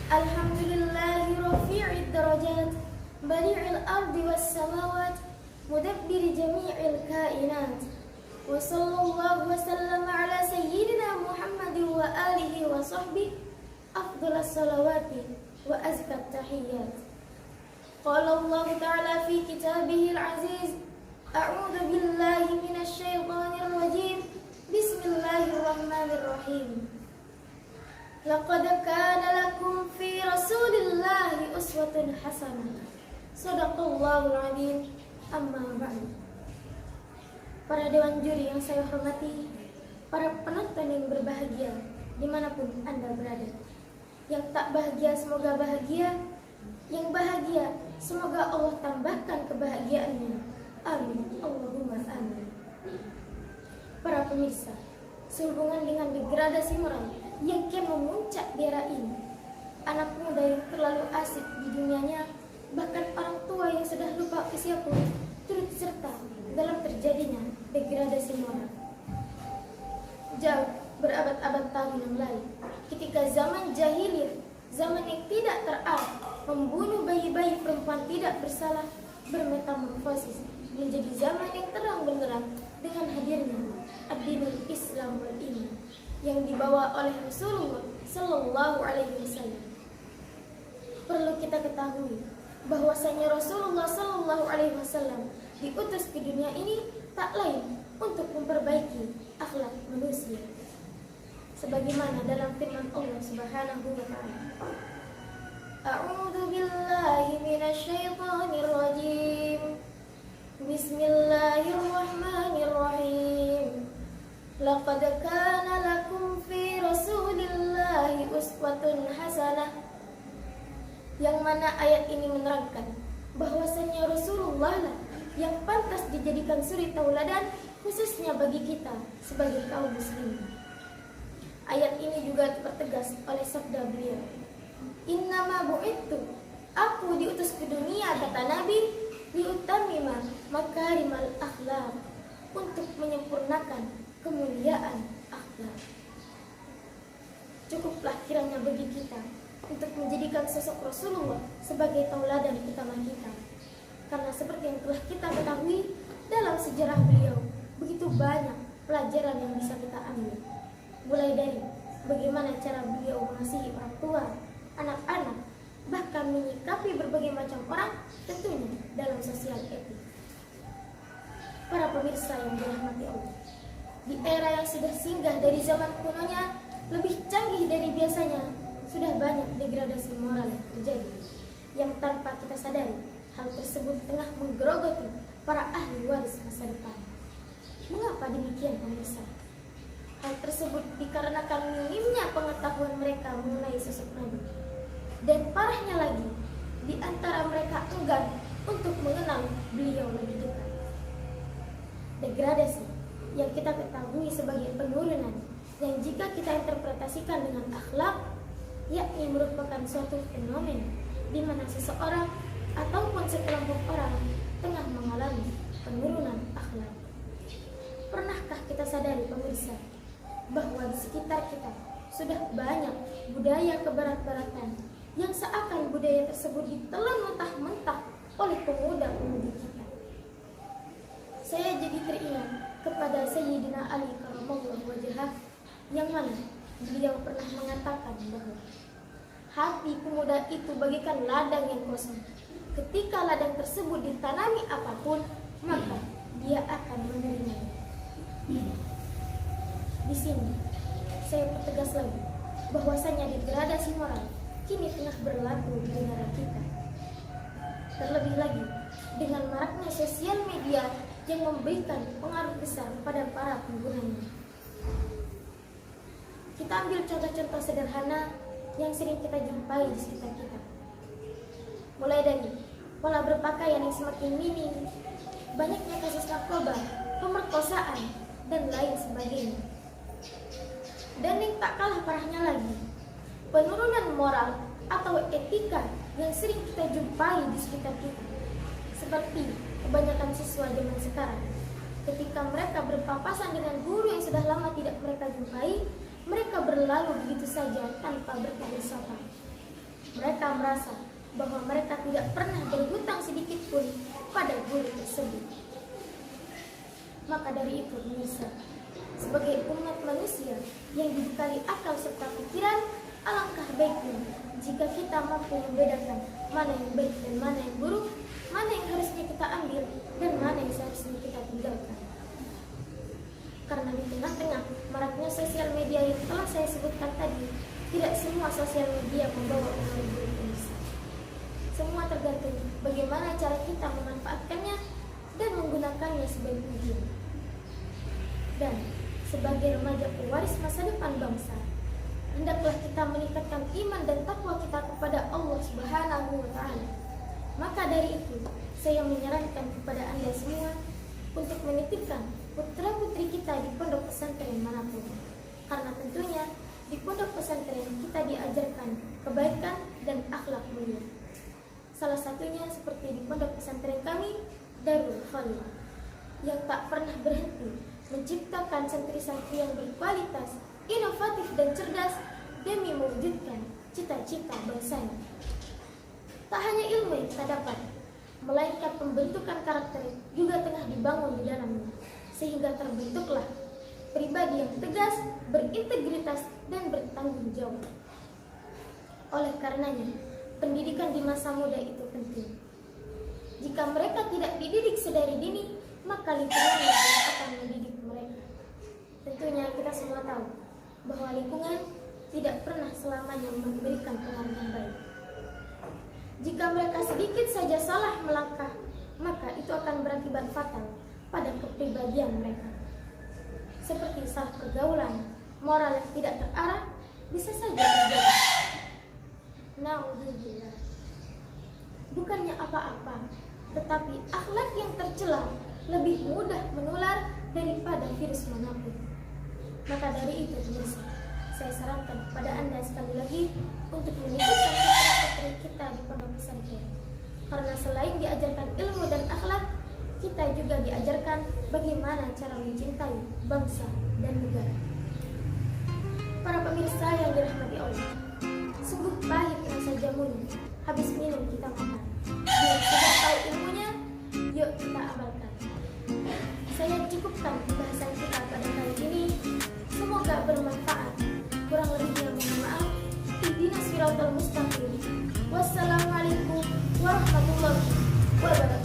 Alhamdulillahi rafi'id darajat, bari'il ardi was samawat, mudabbir jami'il kainat. Wa sallallahu wa sallama ala sayyidina Muhammadin wa alihi wa sahbihi afdalas salawati wa azkat tahiyyat. Qala Allah ta'ala fi kitabihil aziz, a'udzu billahi minasy syaithanir rajim. Bismillahirrahmanirrahim. Laqad kana lakum fi Rasulillahi uswatun hasanah. Shadaqallahul adzim. Amma ba'du. Para dewan juri yang saya hormati, para penonton yang berbahagia dimanapun Anda berada. Yang tak bahagia semoga bahagia, yang bahagia semoga Allah tambahkan kebahagiaannya. Amin. Allahumma amin. Para pemirsa, sehubungan dengan degradasi moral yang kian memuncak di era ini, anak muda yang terlalu asik di dunianya, bahkan orang tua yang sudah lupa usia pun turut serta dalam terjadinya degradasi moral. Jauh berabad-abad tahun yang lalu, ketika zaman jahiliyah, zaman yang tidak terarah, membunuh bayi-bayi perempuan tidak bersalah, bermetamorfosis menjadi zaman yang terang benderang dengan hadirnya ad-dinul Islam wal iman yang dibawa oleh Rasulullah Sallallahu Alaihi Wasallam. Perlu kita ketahui bahwasanya Rasulullah Sallallahu Alaihi Wasallam diutus ke dunia ini tak lain untuk memperbaiki akhlak manusia, sebagaimana dalam firman Allah Subhanahu wa taala, A'udzu billahi minasy syaithanir rajim. Bismillahirrahmanirrahim. Laqad kana lakum fi Rasulillahi uswatun hasanah. Yang mana ayat ini menerangkan bahwasanya Rasulullah lah yang pantas dijadikan suri tauladan khususnya bagi kita sebagai kaum muslimin. Ayat ini juga dipertegas oleh sabda beliau, Innama bu'ittu, aku diutus ke dunia, kata Nabi, liutamima makarimal akhlak, untuk menyempurnakan kemuliaan akhlak. Cukuplah kiranya bagi kita untuk menjadikan sosok Rasulullah sebagai tauladan utama kita. Karena seperti yang telah kita ketahui dalam sejarah beliau, begitu banyak pelajaran yang bisa kita ambil. Mulai dari bagaimana cara beliau mengasihi orang tua, anak-anak, bahkan menyikapi berbagai macam orang, tentunya dalam sosial etik. Para pemirsa yang dirahmati Allah, di era yang sudah singgah dari zaman kunonya, lebih canggih dari biasanya, sudah banyak degradasi moral yang terjadi, yang tanpa kita sadari hal tersebut tengah menggerogoti para ahli waris masa depan. Mengapa demikian, pemirsa? Hal tersebut dikarenakan minimnya pengetahuan mereka mengenai sosok Nabi, dan parahnya lagi, di antara mereka enggan untuk mengenal beliau lebih dekat. Degradasi yang kita ketahui sebagai penurunan yang jika kita interpretasikan dengan akhlak, yakni merupakan suatu fenomena di mana seseorang ataupun sekelompok orang tengah mengalami penurunan akhlak. Pernahkah kita sadari, pemirsa, bahwa di sekitar kita sudah banyak budaya kebarat-baratan yang seakan budaya tersebut ditelan mentah-mentah oleh pemuda-pemudi kita? Saya jadi teringat kepada Sayyidina Ali karramallahu wajhah, yang mana beliau pernah mengatakan bahwa hati pemuda itu bagaikan ladang yang kosong. Ketika ladang tersebut ditanami apapun, maka dia akan menerimanya. Di sini saya pertegas lagi bahwasanya degradasi moral kini tengah berlaku di negara kita. Terlebih lagi dengan maraknya sosial media yang memberikan pengaruh besar pada para penggunanya. Kita ambil contoh-contoh sederhana yang sering kita jumpai di sekitar kita. Mulai dari pola berpakaian yang semakin minim, banyaknya kasus narkoba, pemerkosaan, dan lain sebagainya. Dan yang tak kalah parahnya lagi, penurunan moral atau etika yang sering kita jumpai di sekitar kita. Seperti kebanyakan siswa zaman sekarang, ketika mereka berpapasan dengan guru yang sudah lama tidak mereka jumpai, mereka berlalu begitu saja tanpa bertegur sapa. Mereka merasa bahwa mereka tidak pernah berhutang sedikit pun pada guru tersebut. Maka dari itu pemirsa, sebagai umat manusia yang dibekali akal serta pikiran, alangkah baiknya jika kita mampu membedakan mana yang baik dan mana yang buruk, mana yang harusnya kita ambil dan mana yang seharusnya kita tinggalkan. Karena di tengah-tengah maraknya sosial media yang telah saya sebutkan tadi, tidak semua sosial media membawa pengaruh buruk pemirsa. Semua tergantung bagaimana cara kita memanfaatkannya dan menggunakannya sebaik mungkin. Dan sebagai remaja pewaris masa depan bangsa, hendaklah kita meningkatkan iman dan takwa kita kepada Allah Subhanahu wa Ta'ala. Maka dari itu, saya menyarankan kepada Anda semua untuk menitipkan putra-putri kita di pondok pesantren manapun. Karena tentunya di pondok pesantren kita diajarkan kebaikan dan akhlak mulia. Salah satunya seperti di pondok pesantren kami, Darul Khalil, yang tak pernah berhenti menciptakan santri-santri yang berkualitas, inovatif dan cerdas demi mewujudkan cita-cita bangsanya. Tak hanya ilmu yang kita dapat, melainkan pembentukan karakter juga tengah dibangun di dalamnya, sehingga terbentuklah pribadi yang tegas, berintegritas, dan bertanggung jawab. Oleh karenanya, pendidikan di masa muda itu penting. Jika mereka tidak dididik sedari dini, maka lingkungan yang akan mendidik mereka. Tentunya kita semua tahu bahwa lingkungan tidak pernah selamanya memberikan pengaruh yang baik. Jika mereka sedikit saja salah melangkah, maka itu akan berakibat fatal pada kepribadian mereka. Seperti salah pergaulan, moral yang tidak terarah bisa saja terjadi. Naudzubillah. Bukannya apa-apa, tetapi akhlak yang tercela lebih mudah menular daripada virus manapun. Maka dari itu pemirsa, saya sarankan kepada Anda sekali lagi untuk menitipkan putra-putri kita di pondok pesantren. Karena selain diajarkan ilmu dan akhlak, kita juga diajarkan bagaimana cara mencintai bangsa dan negara. Para pemirsa yang dirahmati Allah, sungguh pahit rasa jamunya, habis minum kita makan. Biar sudah tahu ilmunya, yuk kita amalkan. Saya cukupkan pembahasan kita pada kali ini. Semoga bermanfaat. Kurang lebihnya mohon maaf. Ihdinas siratal mustaqim. Wassalamualaikum warahmatullahi wabarakatuh.